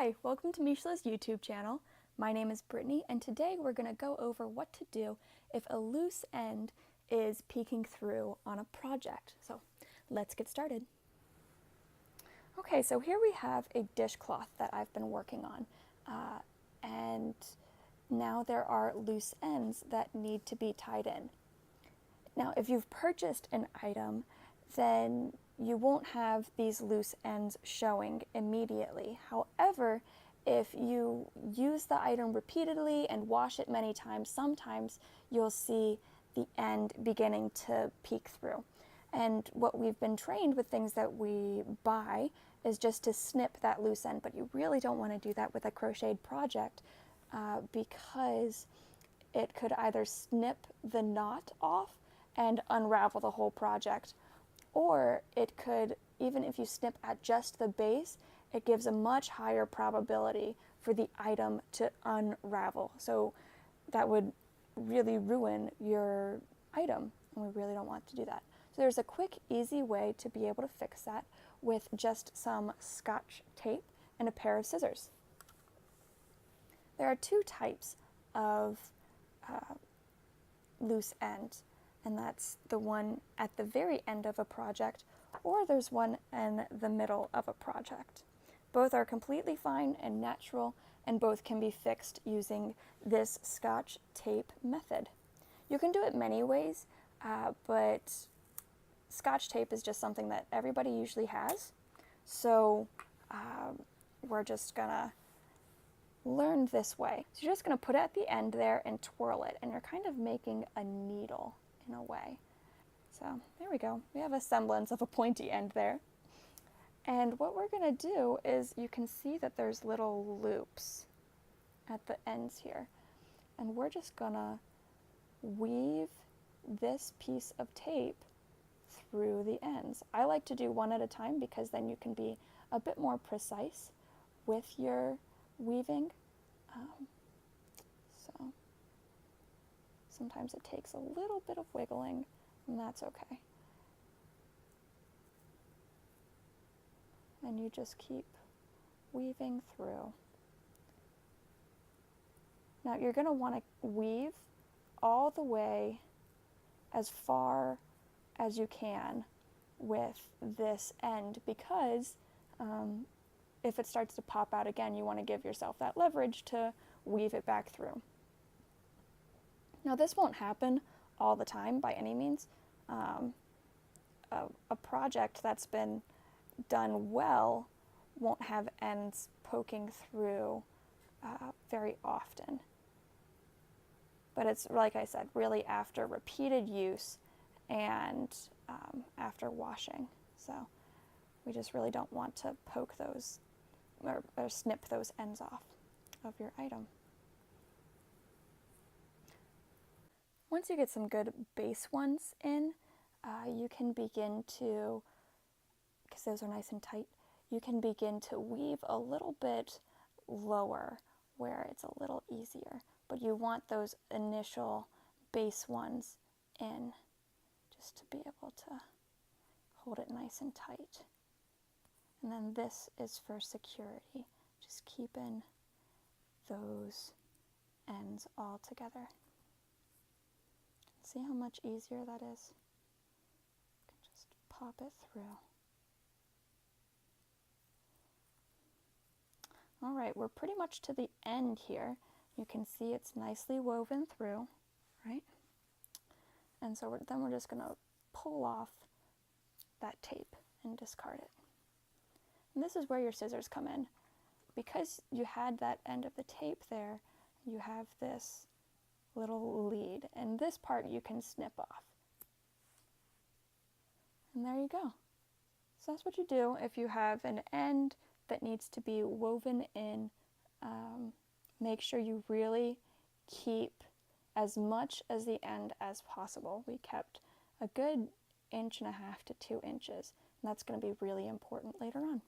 Hi, welcome to Meeshla's YouTube channel. My name is Brittany, and today we're going to go over what to do if a loose end is peeking through on a project. So let's get started. Okay, so here we have a dishcloth that I've been working on, and now there are loose ends that need to be tied in. Now, if you've purchased an item, then you won't have these loose ends showing immediately. However, if you use the item repeatedly and wash it many times, sometimes you'll see the end beginning to peek through. And what we've been trained with things that we buy is just to snip that loose end, but you really don't want to do that with a crocheted project because it could either snip the knot off and unravel the whole project, or it could, even if you snip at just the base, it gives a much higher probability for the item to unravel. So that would really ruin your item, and we really don't want to do that. So there's a quick, easy way to be able to fix that with just some Scotch tape and a pair of scissors. There are two types of loose ends, and that's the one at the very end of a project, or there's one in the middle of a project. Both are completely fine and natural, and both can be fixed using this Scotch tape method. You can do it many ways, but Scotch tape is just something that everybody usually has, so we're just gonna learn this way. So you're just gonna put it at the end there and twirl it, and you're kind of making a needle in a way. So there we go. We have a semblance of a pointy end there. And what we're going to do is, you can see that there's little loops at the ends here. And we're just going to weave this piece of tape through the ends. I like to do one at a time because then you can be a bit more precise with your weaving. So sometimes it takes a little bit of wiggling, and that's okay. And you just keep weaving through. Now you're going to want to weave all the way as far as you can with this end, because if it starts to pop out again, you want to give yourself that leverage to weave it back through. Now this won't happen all the time by any means. A project that's been done well won't have ends poking through very often. But it's, like I said, really after repeated use and after washing. So we just really don't want to poke those or snip those ends off of your item. Once you get some good base ones in, you can begin to, because those are nice and tight, you can begin to weave a little bit lower where it's a little easier. But you want those initial base ones in just to be able to hold it nice and tight. And then this is for security, just keeping those ends all together. See how much easier that is? You can just pop it through. All right, we're pretty much to the end here. You can see it's nicely woven through, right? And so then we're just going to pull off that tape and discard it. And this is where your scissors come in. Because you had that end of the tape there, you have this little lead, and this part you can snip off. And there you go. So that's what you do if you have an end that needs to be woven in. Make sure you really keep as much as the end as possible. We kept a good 1.5 to 2 inches, and that's going to be really important later on.